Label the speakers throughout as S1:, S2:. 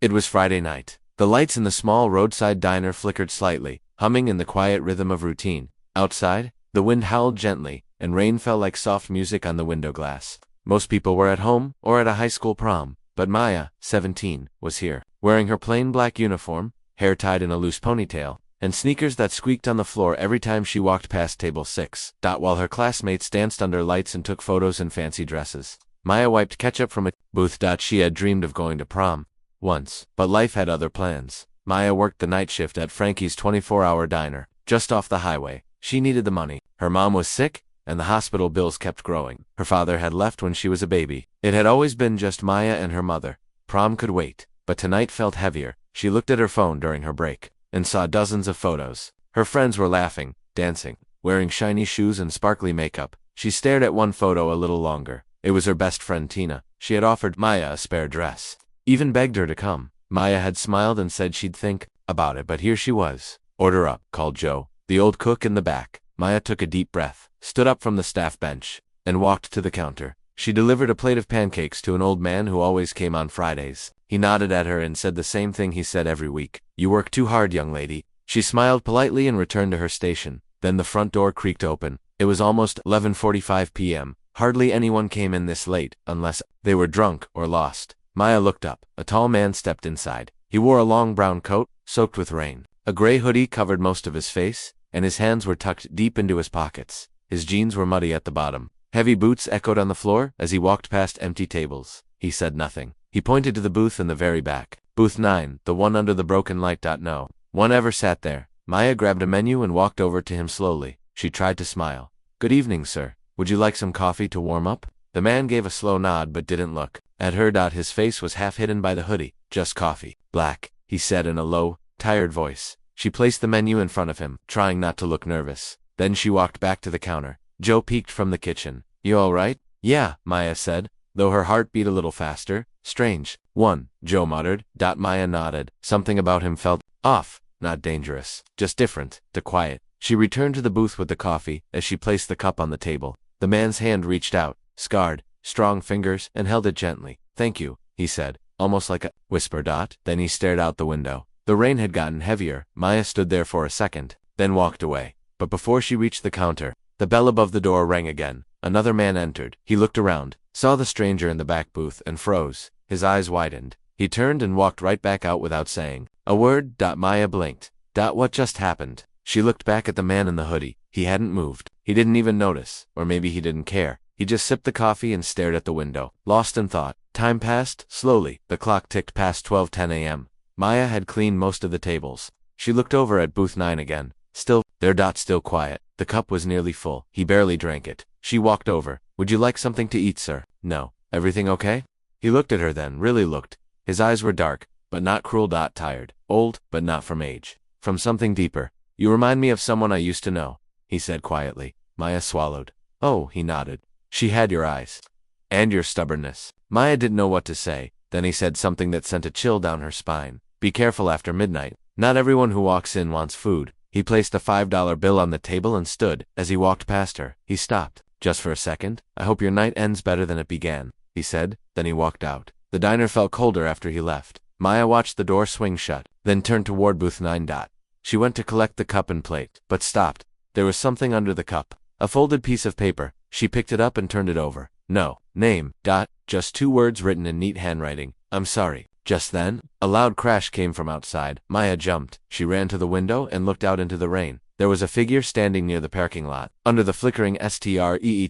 S1: It was Friday night. The lights in the small roadside diner flickered slightly, humming in the quiet rhythm of routine. Outside, the wind howled gently, and rain fell like soft music on the window glass. Most people were at home or at a high school prom, but Maya, 17, was here, wearing her plain black uniform, hair tied in a loose ponytail, and sneakers that squeaked on the floor every time she walked past table 6. While her classmates danced under lights and took photos in fancy dresses, Maya wiped ketchup from a booth. She had dreamed of going to prom once, but life had other plans. Maya worked the night shift at Frankie's 24-hour diner, just off the highway. She needed the money. Her mom was sick, and the hospital bills kept growing. Her father had left when she was a baby. It had always been just Maya and her mother. Prom could wait, but tonight felt heavier. She looked at her phone during her break, and saw dozens of photos. Her friends were laughing, dancing, wearing shiny shoes and sparkly makeup. She stared at one photo a little longer. It was her best friend Tina. She had offered Maya a spare dress, even begged her to come. Maya had smiled and said she'd think about it, but here she was. "Order up," called Joe, the old cook in the back. Maya took a deep breath, stood up from the staff bench, and walked to the counter. She delivered a plate of pancakes to an old man who always came on Fridays. He nodded at her and said the same thing he said every week. "You work too hard, young lady." She smiled politely and returned to her station. Then the front door creaked open. It was almost 11:45 p.m. Hardly anyone came in this late, unless they were drunk or lost. Maya looked up. A tall man stepped inside. He wore a long brown coat, soaked with rain. A gray hoodie covered most of his face, and his hands were tucked deep into his pockets. His jeans were muddy at the bottom. Heavy boots echoed on the floor as he walked past empty tables. He said nothing. He pointed to the booth in the very back. Booth 9, the one under the broken light. No one ever sat there. Maya grabbed a menu and walked over to him slowly. She tried to smile. "Good evening, sir. Would you like some coffee to warm up?" The man gave a slow nod but didn't look at her. His face was half hidden by the hoodie. "Just coffee. Black," he said in a low, tired voice. She placed the menu in front of him, trying not to look nervous. Then she walked back to the counter. Joe peeked from the kitchen. "You all right?" "Yeah," Maya said, though her heart beat a little faster. "Strange one," Joe muttered. Maya nodded. Something about him felt off. Not dangerous, just different, quiet. She returned to the booth with the coffee. As she placed the cup on the table, the man's hand reached out, scarred, strong fingers, and held it gently. "Thank you," he said, almost like a whisper. Then he stared out the window. The rain had gotten heavier. Maya stood there for a second, then walked away. But before she reached the counter, the bell above the door rang again. Another man entered. He looked around, saw the stranger in the back booth, and froze. His eyes widened. He turned and walked right back out without saying a word. Maya blinked. What just happened? She looked back at the man in the hoodie. He hadn't moved. He didn't even notice, or maybe he didn't care. He just sipped the coffee and stared at the window, lost in thought. Time passed, slowly. The clock ticked past 12:10 a.m. Maya had cleaned most of the tables. She looked over at booth 9 again. Still there. Still quiet. The cup was nearly full. He barely drank it. She walked over. "Would you like something to eat, sir?" "No." "Everything okay?" He looked at her then, really looked. His eyes were dark, but not cruel. Tired. Old, but not from age. From something deeper. "You remind me of someone I used to know," he said quietly. Maya swallowed. "Oh," he nodded. "She had your eyes. And your stubbornness." Maya didn't know what to say. Then he said something that sent a chill down her spine. "Be careful after midnight. Not everyone who walks in wants food." He placed a $5 bill on the table and stood. As he walked past her, he stopped. "Just for a second. I hope your night ends better than it began," he said. Then he walked out. The diner felt colder after he left. Maya watched the door swing shut, then turned toward booth 9. She went to collect the cup and plate, but stopped. There was something under the cup. A folded piece of paper. She picked it up and turned it over. "No name. Just 2 words written in neat handwriting. I'm sorry." Just then, a loud crash came from outside. Maya jumped. She ran to the window and looked out into the rain. There was a figure standing near the parking lot, under the flickering streetlight.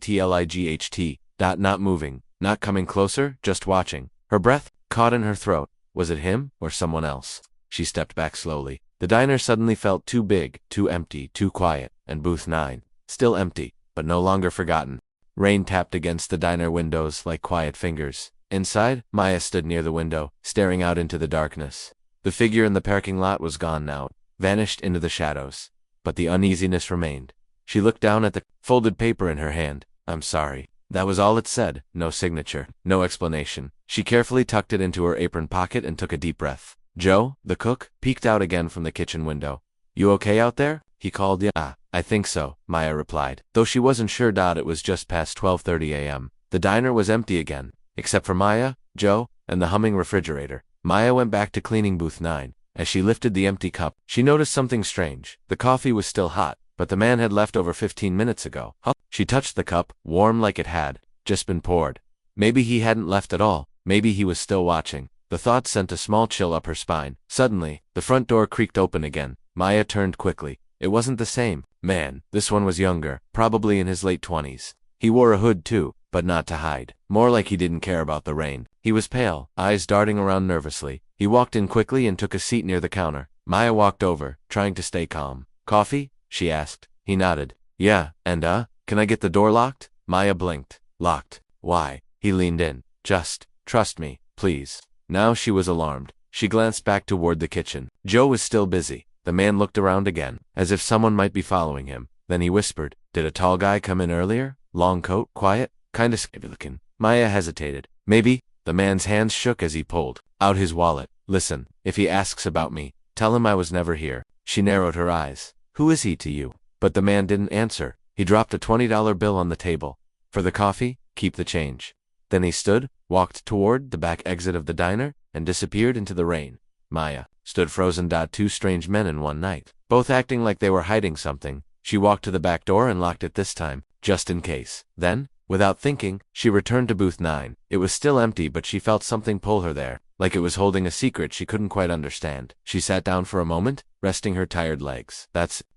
S1: Not moving, not coming closer, just watching. Her breath caught in her throat. Was it him or someone else? She stepped back slowly. The diner suddenly felt too big, too empty, too quiet, and booth 9, still empty, but no longer forgotten. Rain tapped against the diner windows like quiet fingers. Inside, Maya stood near the window, staring out into the darkness. The figure in the parking lot was gone now, vanished into the shadows. But the uneasiness remained. She looked down at the folded paper in her hand. "I'm sorry." That was all it said. No signature, no explanation. She carefully tucked it into her apron pocket and took a deep breath. Joe, the cook, peeked out again from the kitchen window. "You okay out there?" he called. "Yeah, I think so," Maya replied, though she wasn't sure. It was just past 12:30 a.m. The diner was empty again, except for Maya, Joe, and the humming refrigerator. Maya went back to cleaning booth 9. As she lifted the empty cup, she noticed something strange. The coffee was still hot, but the man had left over 15 minutes ago. She touched the cup, warm like it had just been poured. Maybe he hadn't left at all. Maybe he was still watching. The thought sent a small chill up her spine. Suddenly, the front door creaked open again. Maya turned quickly. It wasn't the same man. This one was younger, probably in his late 20s. He wore a hood too, but not to hide. More like he didn't care about the rain. He was pale, eyes darting around nervously. He walked in quickly and took a seat near the counter. Maya walked over, trying to stay calm. "Coffee?" she asked. He nodded. "Yeah, and can I get the door locked?" Maya blinked. "Locked? Why?" He leaned in. "Just trust me, please." Now she was alarmed. She glanced back toward the kitchen. Joe was still busy. The man looked around again, as if someone might be following him. Then he whispered, "Did a tall guy come in earlier? Long coat, quiet, kinda scary looking?" Maya hesitated. "Maybe." The man's hands shook as he pulled out his wallet. "Listen, if he asks about me, tell him I was never here." She narrowed her eyes. "Who is he to you?" But the man didn't answer. He dropped a $20 bill on the table. "For the coffee, keep the change." Then he stood, walked toward the back exit of the diner, and disappeared into the rain. Maya stood frozen. Two strange men in one night, both acting like they were hiding something. She walked to the back door and locked it this time, just in case. Then, without thinking, she returned to booth 9. It was still empty, but she felt something pull her there, like it was holding a secret she couldn't quite understand. She sat down for a moment, resting her tired legs.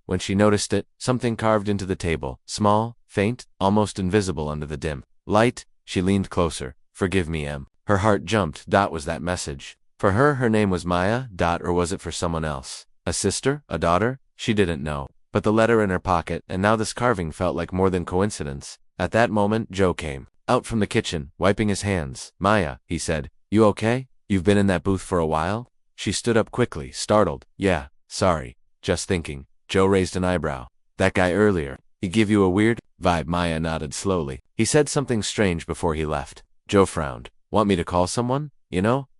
S1: When she noticed it, something carved into the table, small, faint, almost invisible under the dim light. She leaned closer. "Forgive me, Em." Her heart jumped. Was that message for her? Her name was Maya. Or was it for someone else? A sister? A daughter? She didn't know. But the letter in her pocket, and now this carving, felt like more than coincidence. At that moment, Joe came out from the kitchen, wiping his hands. "Maya," he said, "you okay? You've been in that booth for a while?" She stood up quickly, startled. "Yeah, sorry. Just thinking." Joe raised an eyebrow. "That guy earlier, he give you a weird vibe?" Maya nodded slowly. "He said something strange before he left." Joe frowned. "Want me to call someone?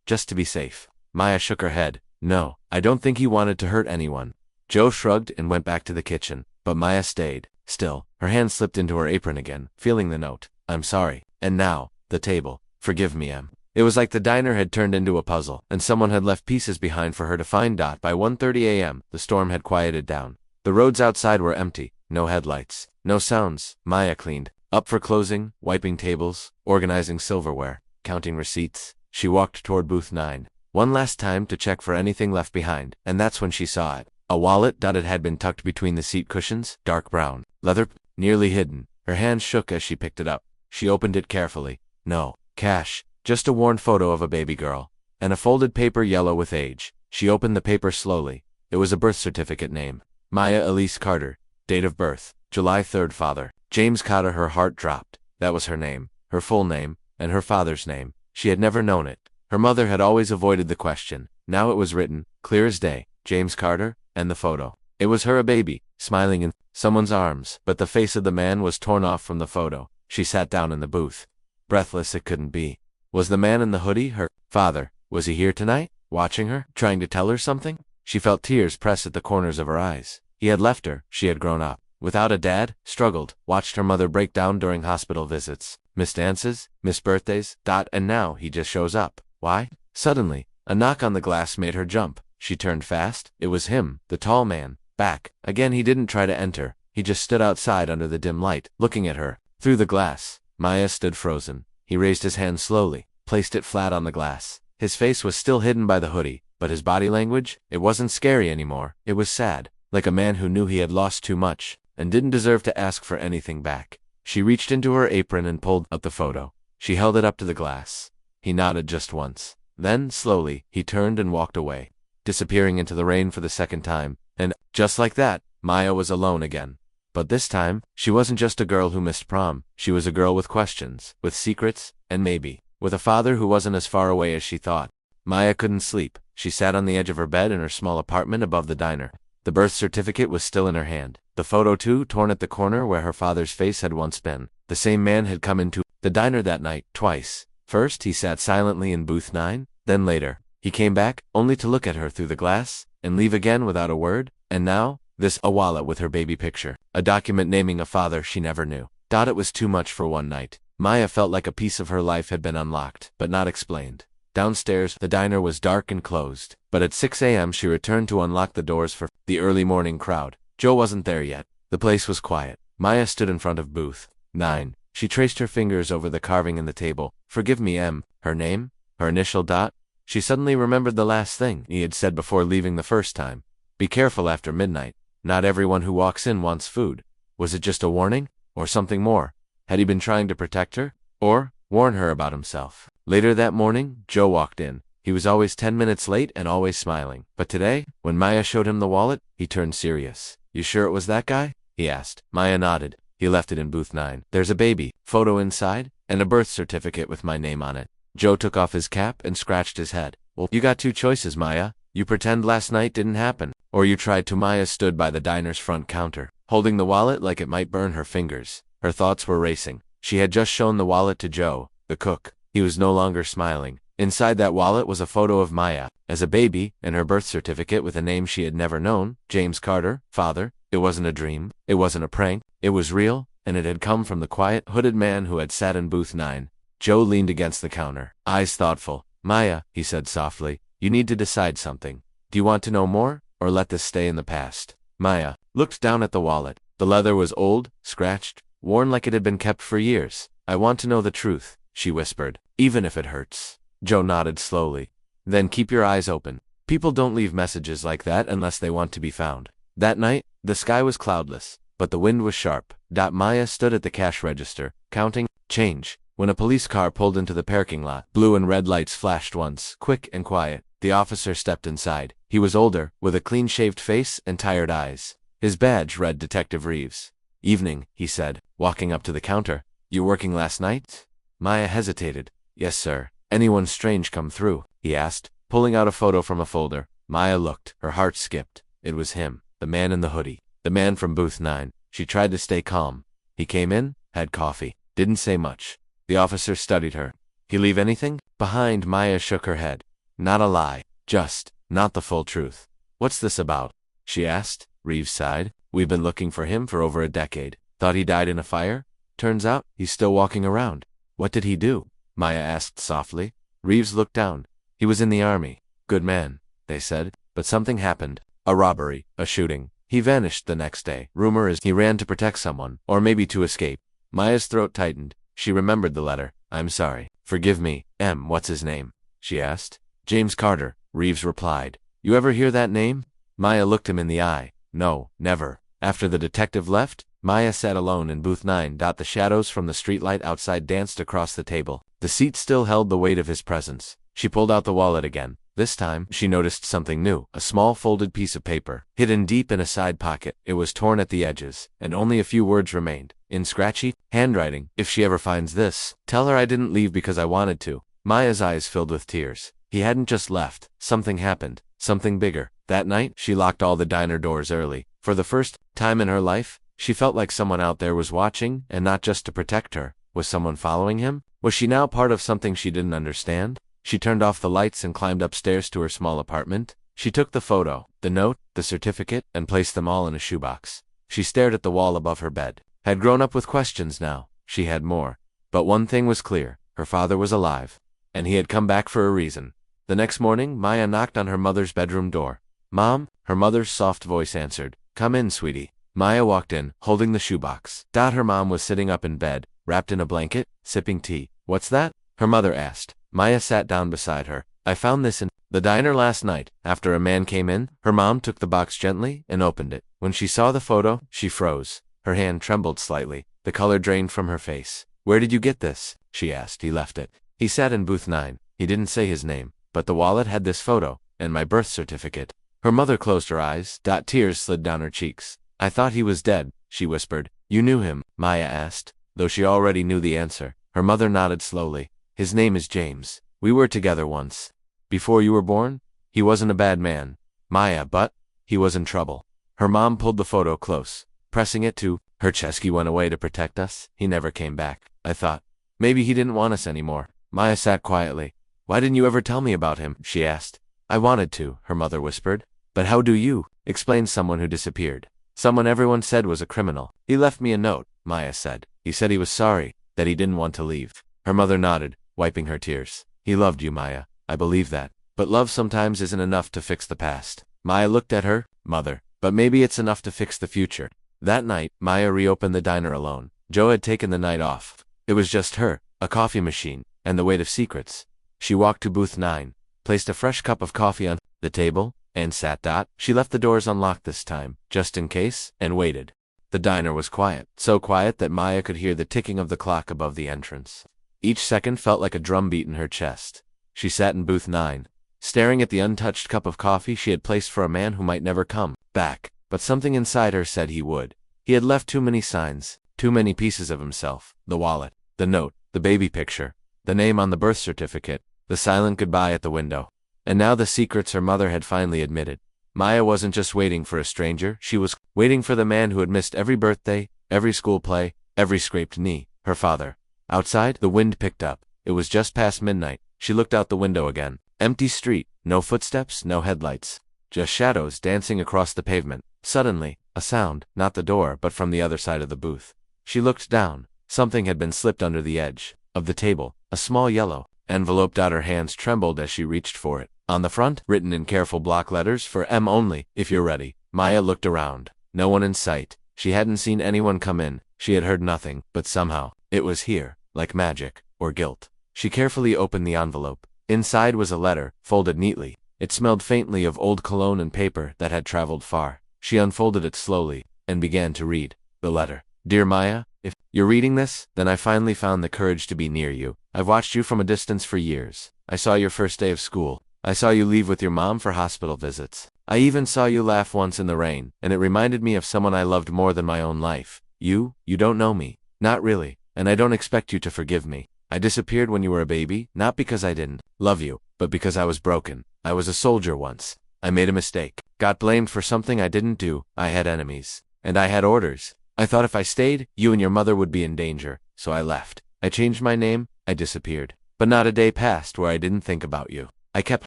S1: Just to be safe?" Maya shook her head. "No, I don't think he wanted to hurt anyone." Joe shrugged and went back to the kitchen, but Maya stayed. Still, her hand slipped into her apron again, feeling the note. "I'm sorry." And now, the table. "Forgive me, Em." It was like the diner had turned into a puzzle, and someone had left pieces behind for her to find. By 1:30 a.m., the storm had quieted down. The roads outside were empty. No headlights. No sounds. Maya cleaned up for closing, wiping tables, organizing silverware, counting receipts. She walked toward booth 9. One last time to check for anything left behind, and that's when she saw it. A wallet. It had been tucked between the seat cushions, dark brown, leather, nearly hidden. Her hands shook as she picked it up. She opened it carefully. No cash, just a worn photo of a baby girl, and a folded paper yellow with age. She opened the paper slowly. It was a birth certificate. Name: Maya Elise Carter. Date of birth: July 3rd. Father: James Carter. Her heart dropped. That was her name, her full name, and her father's name. She had never known it. Her mother had always avoided the question. Now it was written, clear as day, James Carter, and the photo. It was her, a baby, smiling in someone's arms, but the face of the man was torn off from the photo. She sat down in the booth. Breathless. It couldn't be. Was the man in the hoodie her father? Was he here tonight, watching her, trying to tell her something? She felt tears press at the corners of her eyes. He had left her. She had grown up without a dad, struggled, watched her mother break down during hospital visits, missed dances, missed birthdays. And now he just shows up. Why? Suddenly, a knock on the glass made her jump. She turned fast. It was him, the tall man. Back. Again, he didn't try to enter. He just stood outside under the dim light, looking at her through the glass. Maya stood frozen. He raised his hand slowly, placed it flat on the glass. His face was still hidden by the hoodie, but his body language, it wasn't scary anymore. It was sad, like a man who knew he had lost too much and didn't deserve to ask for anything back. She reached into her apron and pulled up the photo. She held it up to the glass. He nodded just once. Then, slowly, he turned and walked away, disappearing into the rain for the second time. And, just like that, Maya was alone again. But this time, she wasn't just a girl who missed prom. She was a girl with questions, with secrets, and maybe with a father who wasn't as far away as she thought. Maya couldn't sleep. She sat on the edge of her bed in her small apartment above the diner. The birth certificate was still in her hand. The photo too, torn at the corner where her father's face had once been. The same man had come into the diner that night, twice. First, he sat silently in booth 9. Then later, he came back, only to look at her through the glass, and leave again without a word. And now, a wallet with her baby picture. A document naming a father she never knew. It was too much for one night. Maya felt like a piece of her life had been unlocked, but not explained. Downstairs, the diner was dark and closed, but at 6 a.m. she returned to unlock the doors for the early morning crowd. Joe wasn't there yet. The place was quiet. Maya stood in front of booth 9. She traced her fingers over the carving in the table. Forgive me, M. Her name? Her initial dot? She suddenly remembered the last thing he had said before leaving the first time. Be careful after midnight. Not everyone who walks in wants food. Was it just a warning? Or something more? Had he been trying to protect her? Or warn her about himself? Later that morning, Joe walked in. He was always 10 minutes late and always smiling. But today, when Maya showed him the wallet, he turned serious. You sure it was that guy? He asked. Maya nodded. He left it in booth 9. There's a baby, photo inside, and a birth certificate with my name on it. Joe took off his cap and scratched his head. Well, you got two choices, Maya. You pretend last night didn't happen, or you tried to. Maya stood by the diner's front counter, holding the wallet like it might burn her fingers. Her thoughts were racing. She had just shown the wallet to Joe, the cook. He was no longer smiling. Inside that wallet was a photo of Maya, as a baby, and her birth certificate with a name she had never known, James Carter, father. It wasn't a dream. It wasn't a prank. It was real, and it had come from the quiet, hooded man who had sat in booth 9. Joe leaned against the counter, eyes thoughtful. Maya, he said softly, you need to decide something. Do you want to know more, or let this stay in the past? Maya looked down at the wallet. The leather was old, scratched, worn like it had been kept for years. I want to know the truth, she whispered, even if it hurts. Joe nodded slowly. Then keep your eyes open. People don't leave messages like that unless they want to be found. That night, the sky was cloudless, but the wind was sharp. Maya stood at the cash register, counting change, when a police car pulled into the parking lot. Blue and red lights flashed once, quick and quiet. The officer stepped inside. He was older, with a clean-shaved face and tired eyes. His badge read Detective Reeves. Evening, he said, walking up to the counter. You working last night? Maya hesitated. Yes, sir. Anyone strange come through? He asked, pulling out a photo from a folder. Maya looked. Her heart skipped. It was him, the man in the hoodie, the man from booth 9. She tried to stay calm. He came in, had coffee, didn't say much. The officer studied her. He leave anything behind? Maya shook her head. Not a lie. Just not the full truth. What's this about? She asked. Reeves sighed. We've been looking for him for over a decade. Thought he died in a fire? Turns out, he's still walking around. What did he do? Maya asked softly. Reeves looked down. He was in the army. Good man, they said. But something happened. A robbery, a shooting. He vanished the next day. Rumor is he ran to protect someone, or maybe to escape. Maya's throat tightened. She remembered the letter. I'm sorry. Forgive me. M. What's his name? She asked. James Carter, Reeves replied. You ever hear that name? Maya looked him in the eye. No, never. After the detective left, Maya sat alone in booth 9. The shadows from the streetlight outside danced across the table. The seat still held the weight of his presence. She pulled out the wallet again. This time, she noticed something new. A small folded piece of paper, hidden deep in a side pocket. It was torn at the edges, and only a few words remained. In scratchy handwriting. If she ever finds this, tell her I didn't leave because I wanted to. Maya's eyes filled with tears. He hadn't just left. Something happened. Something bigger. That night, she locked all the diner doors early. For the first time in her life, she felt like someone out there was watching, and not just to protect her. Was someone following him? Was she now part of something she didn't understand? She turned off the lights and climbed upstairs to her small apartment. She took the photo, the note, the certificate, and placed them all in a shoebox. She stared at the wall above her bed. Had grown up with questions now. She had more. But one thing was clear. Her father was alive. And he had come back for a reason. The next morning, Maya knocked on her mother's bedroom door. Mom, her mother's soft voice answered. Come in, sweetie. Maya walked in, holding the shoebox. Her mom was sitting up in bed, wrapped in a blanket, sipping tea. What's that? Her mother asked. Maya sat down beside her. I found this in the diner last night. After a man came in, her mom took the box gently and opened it. When she saw the photo, she froze. Her hand trembled slightly. The color drained from her face. Where did you get this? She asked. He left it. He sat in booth 9. He didn't say his name, but the wallet had this photo, and my birth certificate. Her mother closed her eyes. Tears slid down her cheeks. I thought he was dead, she whispered. You knew him? Maya asked, though she already knew the answer. Her mother nodded slowly. His name is James. We were together once. Before you were born? He wasn't a bad man, Maya, but he was in trouble. Her mom pulled the photo close, pressing it to her chest. He went away to protect us. He never came back. I thought, maybe he didn't want us anymore. Maya sat quietly. Why didn't you ever tell me about him? She asked. I wanted to, her mother whispered. But how do you explain someone who disappeared? Someone everyone said was a criminal. He left me a note, Maya said. He said he was sorry, that he didn't want to leave. Her mother nodded, wiping her tears. He loved you, Maya. I believe that. But love sometimes isn't enough to fix the past. Maya looked at her mother. But maybe it's enough to fix the future. That night, Maya reopened the diner alone. Joe had taken the night off. It was just her, a coffee machine, and the weight of secrets. She walked to booth 9, placed a fresh cup of coffee on the table, and sat. She left the doors unlocked this time, just in case, and waited. The diner was quiet, so quiet that Maya could hear the ticking of the clock above the entrance. Each second felt like a drumbeat in her chest. She sat in booth 9, staring at the untouched cup of coffee she had placed for a man who might never come back, but something inside her said he would. He had left too many signs, too many pieces of himself: the wallet, the note, the baby picture, the name on the birth certificate, the silent goodbye at the window. And now the secrets her mother had finally admitted. Maya wasn't just waiting for a stranger, she was waiting for the man who had missed every birthday, every school play, every scraped knee, her father. Outside, the wind picked up. It was just past midnight. She looked out the window again. Empty street, no footsteps, no headlights. Just shadows dancing across the pavement. Suddenly, a sound, not the door, but from the other side of the booth. She looked down. Something had been slipped under the edge of the table. A small yellow envelope. Her hands trembled as she reached for it. On the front, written in careful block letters, for M only, if you're ready. Maya looked around. No one in sight. She hadn't seen anyone come in. She had heard nothing, but somehow, it was here, like magic, or guilt. She carefully opened the envelope. Inside was a letter, folded neatly. It smelled faintly of old cologne and paper that had traveled far. She unfolded it slowly, and began to read the letter. Dear Maya, if you're reading this, then I finally found the courage to be near you. I've watched you from a distance for years. I saw your first day of school. I saw you leave with your mom for hospital visits. I even saw you laugh once in the rain, and it reminded me of someone I loved more than my own life. You don't know me. Not really, and I don't expect you to forgive me. I disappeared when you were a baby, not because I didn't love you, but because I was broken. I was a soldier once. I made a mistake. Got blamed for something I didn't do. I had enemies. And I had orders. I thought if I stayed, you and your mother would be in danger, so I left. I changed my name. I disappeared. But not a day passed where I didn't think about you. I kept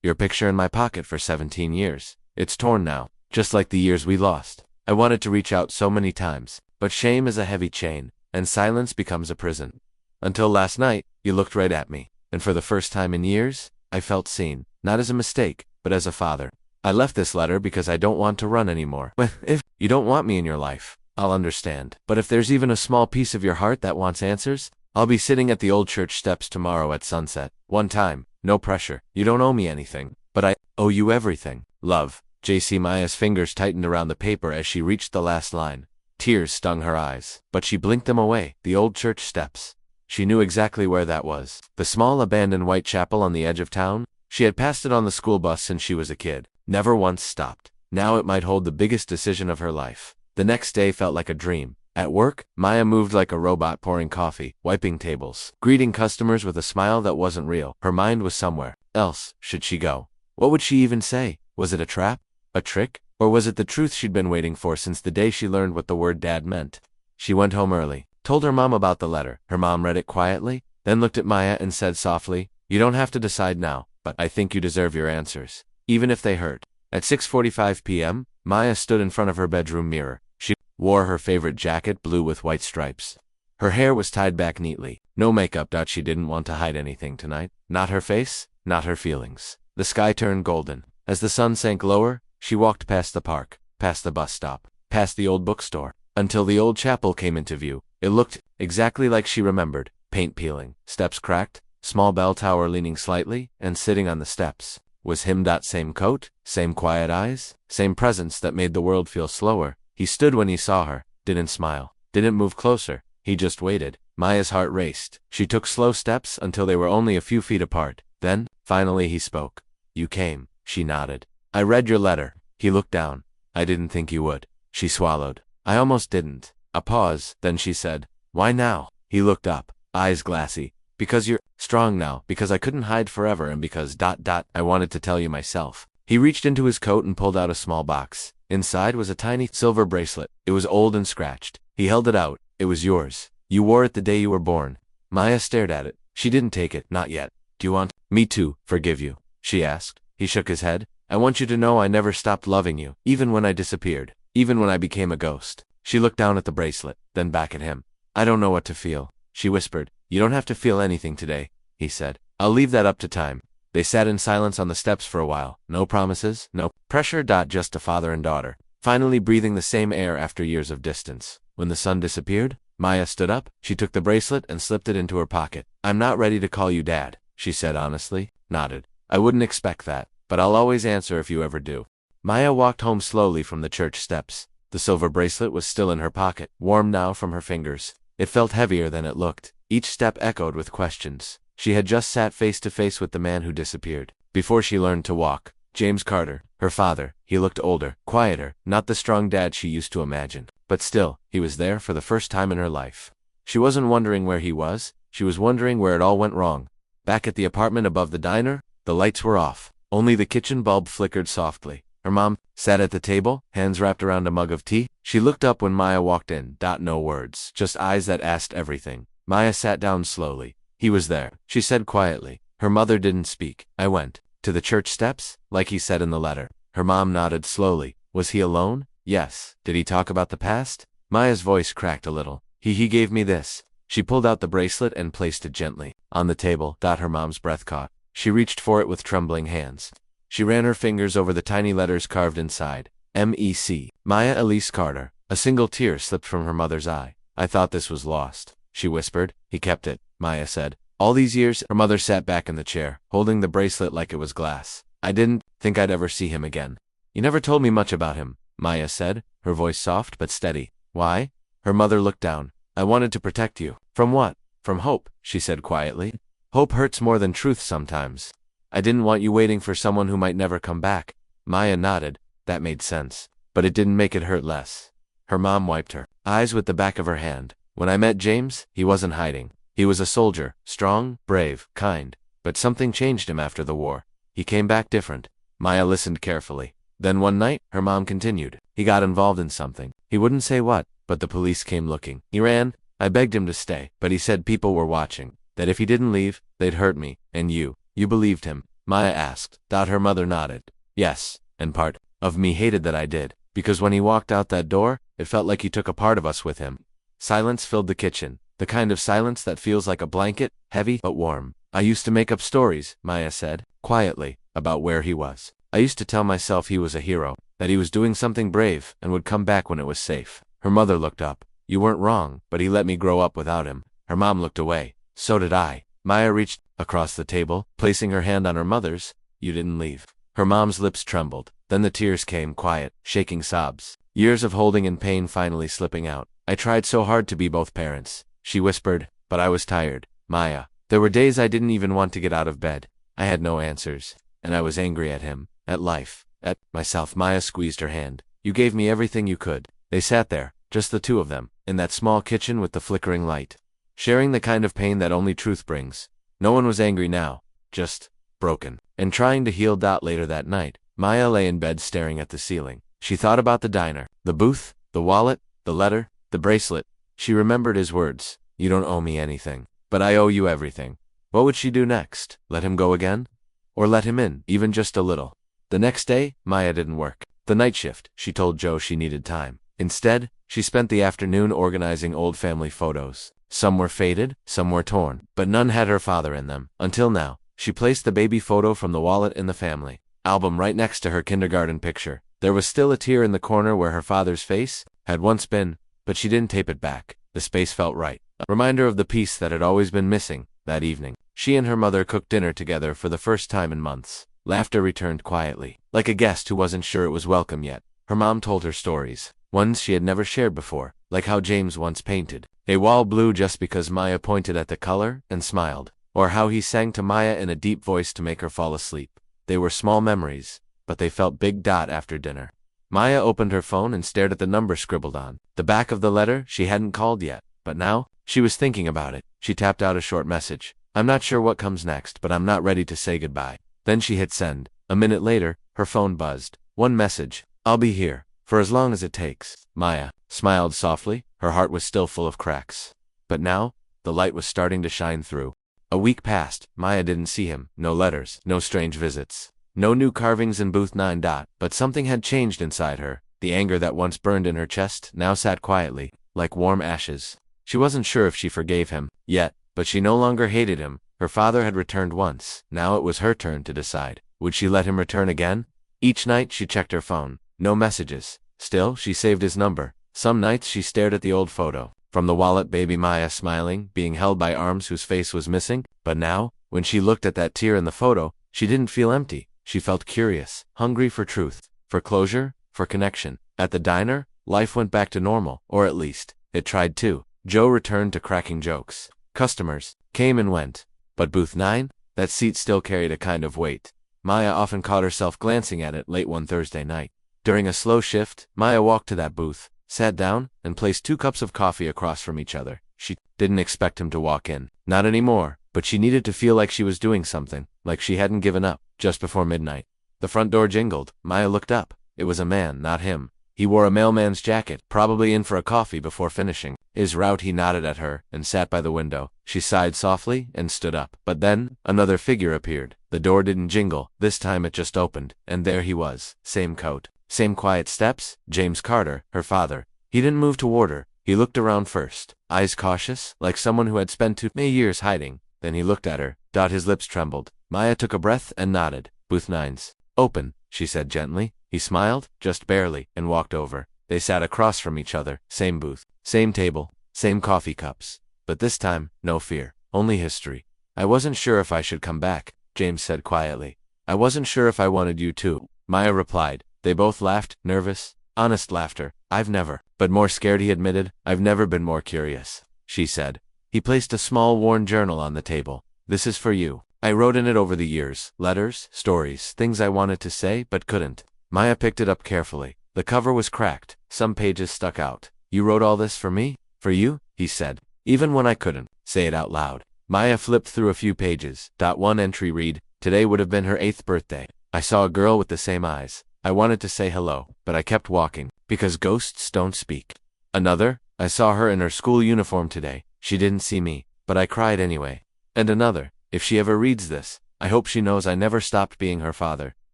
S1: your picture in my pocket for 17 years. It's torn now, just like the years we lost. I wanted to reach out so many times, but shame is a heavy chain, and silence becomes a prison. Until last night, you looked right at me, and for the first time in years, I felt seen, not as a mistake, but as a father. I left this letter because I don't want to run anymore. If you don't want me in your life, I'll understand. But if there's even a small piece of your heart that wants answers, I'll be sitting at the old church steps tomorrow at sunset. One time, no pressure. You don't owe me anything, but I owe you everything. Love. JC. Maya's fingers tightened around the paper as she reached the last line. Tears stung her eyes, but she blinked them away. The old church steps. She knew exactly where that was. The small abandoned white chapel on the edge of town. She had passed it on the school bus since she was a kid. Never once stopped. Now it might hold the biggest decision of her life. The next day felt like a dream. At work, Maya moved like a robot, pouring coffee, wiping tables, greeting customers with a smile that wasn't real. Her mind was somewhere else. Should she go? What would she even say? Was it a trap? A trick? Or was it the truth she'd been waiting for since the day she learned what the word dad meant? She went home early, told her mom about the letter. Her mom read it quietly, then looked at Maya and said softly, "You don't have to decide now, but I think you deserve your answers, even if they hurt." At 6:45 p.m., Maya stood in front of her bedroom mirror. She wore her favorite jacket, blue with white stripes. Her hair was tied back neatly. No makeup. She didn't want to hide anything tonight. Not her face, not her feelings. The sky turned golden. As the sun sank lower, she walked past the park, past the bus stop, past the old bookstore, until the old chapel came into view. It looked exactly like she remembered. Paint peeling, steps cracked, small bell tower leaning slightly, and sitting on the steps was him. Same coat, same quiet eyes, same presence that made the world feel slower. He stood when he saw her, didn't smile, didn't move closer. He just waited. Maya's heart raced. She took slow steps until they were only a few feet apart. Then, finally he spoke. "You came." She nodded. "I read your letter." He looked down. "I didn't think you would." She swallowed. "I almost didn't." A pause, then she said, "Why now?" He looked up, eyes glassy. "Because you're strong now, because I couldn't hide forever, and because ... I wanted to tell you myself." He reached into his coat and pulled out a small box. Inside was a tiny silver bracelet. It was old and scratched. He held it out. "It was yours. You wore it the day you were born." Maya stared at it. She didn't take it, not yet. "Do you want me to forgive you?" she asked. He shook his head. "I want you to know I never stopped loving you, even when I disappeared, even when I became a ghost." She looked down at the bracelet, then back at him. "I don't know what to feel," she whispered. "You don't have to feel anything today," he said. "I'll leave that up to time." They sat in silence on the steps for a while. No promises, no pressure. Just a father and daughter, finally breathing the same air after years of distance. When the sun disappeared, Maya stood up. She took the bracelet and slipped it into her pocket. "I'm not ready to call you Dad," she said honestly. Nodded. "I wouldn't expect that, but I'll always answer if you ever do." Maya walked home slowly from the church steps. The silver bracelet was still in her pocket, warm now from her fingers. It felt heavier than it looked. Each step echoed with questions. She had just sat face to face with the man who disappeared. Before she learned to walk, James Carter, her father, he looked older, quieter, not the strong dad she used to imagine. But still, he was there for the first time in her life. She wasn't wondering where he was, she was wondering where it all went wrong. Back at the apartment above the diner, the lights were off. Only the kitchen bulb flickered softly. Her mom sat at the table, hands wrapped around a mug of tea. She looked up when Maya walked in. No words, just eyes that asked everything. Maya sat down slowly. "He was there," she said quietly. Her mother didn't speak. "I went to the church steps, like he said in the letter." Her mom nodded slowly. "Was he alone?" "Yes." "Did he talk about the past?" Maya's voice cracked a little. He gave me this." She pulled out the bracelet and placed it gently on the table. Her mom's breath caught. She reached for it with trembling hands. She ran her fingers over the tiny letters carved inside. M.E.C. Maya Elise Carter. A single tear slipped from her mother's eye. "I thought this was lost," she whispered. "He kept it," Maya said. "All these years." Her mother sat back in the chair, holding the bracelet like it was glass. "I didn't think I'd ever see him again." "You never told me much about him," Maya said, her voice soft but steady. "Why?" Her mother looked down. "I wanted to protect you." "From what?" "From hope," she said quietly. "Hope hurts more than truth sometimes. I didn't want you waiting for someone who might never come back." Maya nodded. That made sense. But it didn't make it hurt less. Her mom wiped her eyes with the back of her hand. "When I met James, he wasn't hiding. He was a soldier, strong, brave, kind. But something changed him after the war. He came back different." Maya listened carefully. "Then one night," her mom continued, "he got involved in something. He wouldn't say what, but the police came looking. He ran. I begged him to stay, but he said people were watching, that if he didn't leave, they'd hurt me, and you. You believed him?" Maya asked. Her mother nodded. "Yes, and part of me hated that I did, because when he walked out that door, it felt like he took a part of us with him." Silence filled the kitchen, the kind of silence that feels like a blanket, heavy but warm. "I used to make up stories," Maya said, quietly, "about where he was. I used to tell myself he was a hero, that he was doing something brave and would come back when it was safe." Her mother looked up. "You weren't wrong, but he let me grow up without him." Her mom looked away. "So did I." Maya reached across the table, placing her hand on her mother's. "You didn't leave." Her mom's lips trembled. Then the tears came, quiet, shaking sobs. Years of holding and pain finally slipping out. "I tried so hard to be both parents," she whispered, "but I was tired, Maya. There were days I didn't even want to get out of bed. I had no answers, and I was angry at him, at life, at myself." Maya squeezed her hand. "You gave me everything you could." They sat there, just the two of them, in that small kitchen with the flickering light, sharing the kind of pain that only truth brings. No one was angry now, just broken, and trying to heal. Later that night, Maya lay in bed staring at the ceiling. She thought about the diner, the booth, the wallet, the letter, the bracelet. She remembered his words. "You don't owe me anything, but I owe you everything." What would she do next? Let him go again? Or let him in, even just a little? The next day, Maya didn't work the night shift. She told Joe she needed time. Instead, she spent the afternoon organizing old family photos. Some were faded, some were torn, but none had her father in them. Until now, she placed the baby photo from the wallet in the family album right next to her kindergarten picture. There was still a tear in the corner where her father's face had once been, but she didn't tape it back. The space felt right. A reminder of the piece that had always been missing. That evening, she and her mother cooked dinner together for the first time in months. Laughter returned quietly, like a guest who wasn't sure it was welcome yet. Her mom told her stories, ones she had never shared before, like how James once painted a wall blue just because Maya pointed at the color and smiled, or how he sang to Maya in a deep voice to make her fall asleep. They were small memories, but they felt big. After dinner, Maya opened her phone and stared at the number scribbled on the back of the letter. She hadn't called yet, but now, she was thinking about it. She tapped out a short message. "I'm not sure what comes next, but I'm not ready to say goodbye." Then she hit send. A minute later, her phone buzzed. One message. "I'll be here, for as long as it takes." Maya smiled softly. Her heart was still full of cracks. But now, the light was starting to shine through. A week passed. Maya didn't see him. No letters, no strange visits, no new carvings in booth 9. But something had changed inside her. The anger that once burned in her chest now sat quietly, like warm ashes. She wasn't sure if she forgave him yet, but she no longer hated him. Her father had returned once. Now it was her turn to decide. Would she let him return again? Each night she checked her phone. No messages. Still, she saved his number. Some nights she stared at the old photo. From the wallet, baby Maya smiling, being held by arms whose face was missing. But now, when she looked at that tear in the photo, she didn't feel empty. She felt curious, hungry for truth, for closure, for connection. At the diner, life went back to normal, or at least, it tried to. Joe returned to cracking jokes. Customers came and went. But booth 9, that seat still carried a kind of weight. Maya often caught herself glancing at it late one Thursday night. During a slow shift, Maya walked to that booth, sat down, and placed 2 cups of coffee across from each other. She didn't expect him to walk in. Not anymore, but she needed to feel like she was doing something, like she hadn't given up. Just before midnight, the front door jingled. Maya looked up. It was a man, not him. He wore a mailman's jacket, probably in for a coffee before finishing his route. He nodded at her and sat by the window. She sighed softly and stood up. But then, another figure appeared. The door didn't jingle. This time it just opened, and there he was. Same coat, same quiet steps. James Carter, her father. He didn't move toward her. He looked around first, eyes cautious, like someone who had spent 2 years hiding. Then he looked at her. His lips trembled. Maya took a breath and nodded. Booth 9's open, she said gently. He smiled, just barely, and walked over. They sat across from each other. Same booth, same table, same coffee cups. But this time, no fear, only history. I wasn't sure if I should come back, James said quietly. I wasn't sure if I wanted you to, Maya replied. They both laughed, nervous, honest laughter. I've never, but more scared, he admitted. I've never been more curious, she said. He placed a small worn journal on the table. This is for you. I wrote in it over the years, letters, stories, things I wanted to say but couldn't. Maya picked it up carefully. The cover was cracked. Some pages stuck out. You wrote all this for me? For you? He said. Even when I couldn't say it out loud. Maya flipped through a few pages. One entry read, today would have been her 8th birthday. I saw a girl with the same eyes. I wanted to say hello, but I kept walking, because ghosts don't speak. Another, I saw her in her school uniform today. She didn't see me, but I cried anyway. And another, if she ever reads this, I hope she knows I never stopped being her father.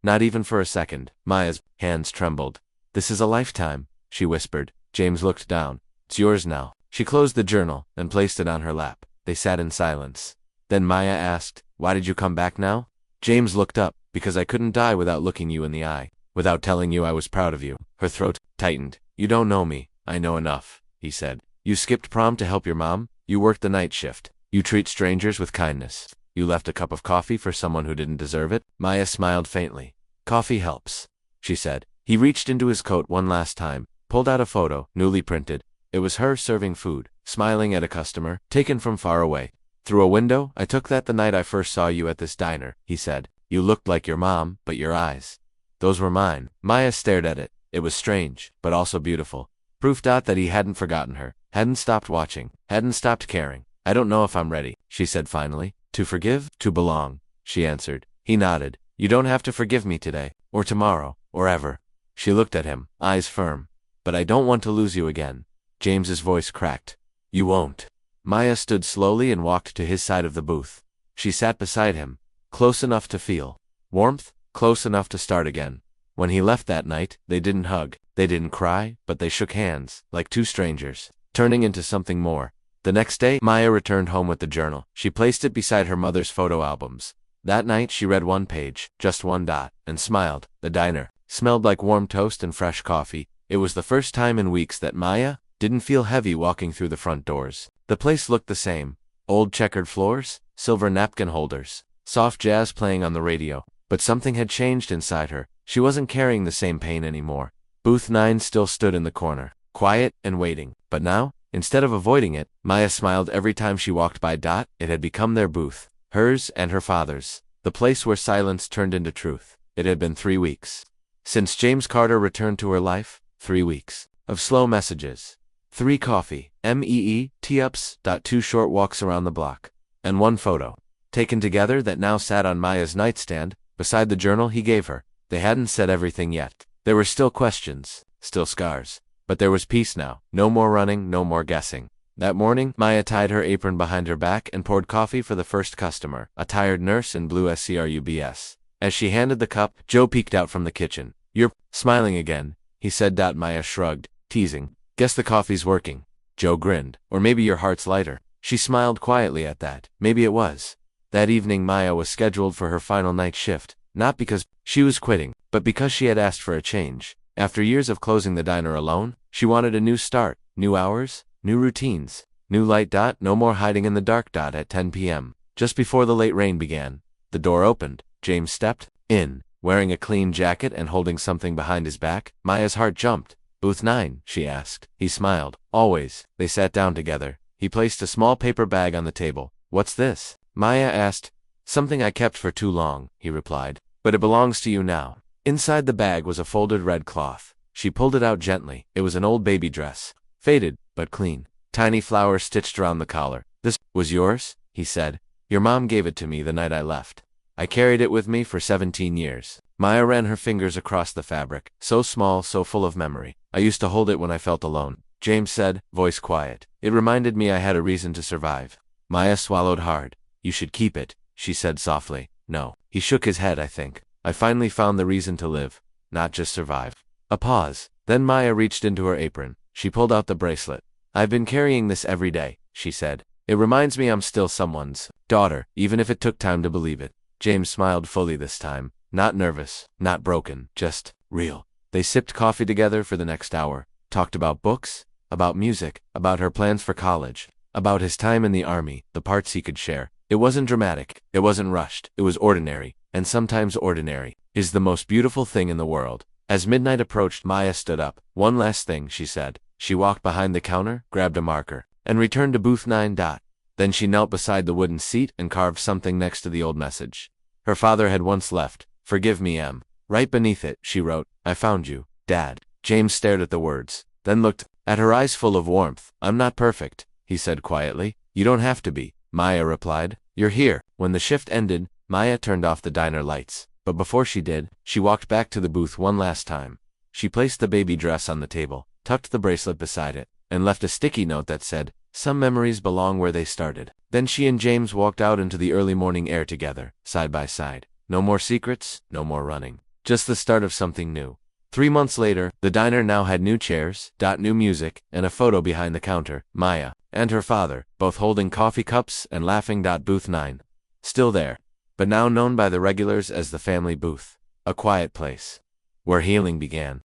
S1: Not even for a second. Maya's hands trembled. This is a lifetime, she whispered. James looked down. It's yours now. She closed the journal and placed it on her lap. They sat in silence. Then Maya asked, why did you come back now? James looked up. Because I couldn't die without looking you in the eye. Without telling you I was proud of you. Her throat tightened. You don't know me. I know enough, he said. You skipped prom to help your mom. You worked the night shift. You treat strangers with kindness. You left a cup of coffee for someone who didn't deserve it. Maya smiled faintly. Coffee helps, she said. He reached into his coat one last time, pulled out a photo, newly printed. It was her serving food, smiling at a customer, taken from far away. Through a window, I took that the night I first saw you at this diner, he said. You looked like your mom, but your eyes, those were mine. Maya stared at it. It was strange, but also beautiful. Proof that he hadn't forgotten her, hadn't stopped watching, hadn't stopped caring. I don't know if I'm ready, she said finally. To forgive, to belong, she answered. He nodded. You don't have to forgive me today, or tomorrow, or ever. She looked at him, eyes firm. But I don't want to lose you again. James's voice cracked. You won't. Maya stood slowly and walked to his side of the booth. She sat beside him, close enough to feel warmth, close enough to start again. When he left that night, they didn't hug, they didn't cry, but they shook hands, like two strangers, turning into something more. The next day, Maya returned home with the journal. She placed it beside her mother's photo albums. That night, she read one page, just one dot, and smiled. The diner smelled like warm toast and fresh coffee. It was the first time in weeks that Maya didn't feel heavy walking through the front doors. The place looked the same. Old checkered floors, silver napkin holders, soft jazz playing on the radio. But something had changed inside her. She wasn't carrying the same pain anymore. Booth 9 still stood in the corner, quiet and waiting. But now, instead of avoiding it, Maya smiled every time she walked by. It had become their booth, hers and her father's, the place where silence turned into truth. It had been 3 weeks since James Carter returned to her life. 3 weeks of slow messages, 3 coffee, meet-ups, 2 short walks around the block, and 1 photo, taken together, that now sat on Maya's nightstand, beside the journal he gave her. They hadn't said everything yet. There were still questions, still scars. But there was peace now. No more running, no more guessing. That morning, Maya tied her apron behind her back and poured coffee for the first customer, a tired nurse in blue scrubs. As she handed the cup, Joe peeked out from the kitchen. You're smiling again, he said. Maya shrugged, teasing. Guess the coffee's working. Joe grinned. Or maybe your heart's lighter. She smiled quietly at that. Maybe it was. That evening Maya was scheduled for her final night shift, not because she was quitting, but because she had asked for a change. After years of closing the diner alone, she wanted a new start, new hours, new routines, new light. No more hiding in the dark. At 10 p.m., just before the late rain began, the door opened. James stepped in, wearing a clean jacket and holding something behind his back. Maya's heart jumped. "Booth 9, she asked. He smiled. "Always." They sat down together. He placed a small paper bag on the table. "What's this?" Maya asked. "Something I kept for too long," he replied. "But it belongs to you now." Inside the bag was a folded red cloth. She pulled it out gently. It was an old baby dress. Faded, but clean. Tiny flowers stitched around the collar. "This was yours?" he said. "Your mom gave it to me the night I left. I carried it with me for 17 years. Maya ran her fingers across the fabric. "So small, so full of memory. I used to hold it when I felt alone," James said, voice quiet. "It reminded me I had a reason to survive." Maya swallowed hard. "You should keep it," she said softly. "No." He shook his head. "I think I finally found the reason to live, not just survive." A pause. Then Maya reached into her apron. She pulled out the bracelet. "I've been carrying this every day," she said. "It reminds me I'm still someone's daughter, even if it took time to believe it." James smiled fully this time. Not nervous, not broken, just real. They sipped coffee together for the next hour, talked about books, about music, about her plans for college, about his time in the army, the parts he could share. It wasn't dramatic, it wasn't rushed, it was ordinary, and sometimes ordinary is the most beautiful thing in the world. As midnight approached, Maya stood up. "One last thing," she said. She walked behind the counter, grabbed a marker, and returned to booth 9. Then she knelt beside the wooden seat and carved something next to the old message her father had once left. "Forgive me, Em." Right beneath it, she wrote, "I found you, Dad." James stared at the words, then looked at her eyes full of warmth. "I'm not perfect," he said quietly. "You don't have to be," Maya replied. "You're here." When the shift ended, Maya turned off the diner lights. But before she did, she walked back to the booth one last time. She placed the baby dress on the table, tucked the bracelet beside it, and left a sticky note that said, "Some memories belong where they started." Then she and James walked out into the early morning air together, side by side. No more secrets, no more running. Just the start of something new. 3 months later, the diner now had new chairs, new music, and a photo behind the counter. Maya and her father, both holding coffee cups and laughing. Booth 9. Still there, but now known by the regulars as the family booth. A quiet place where healing began.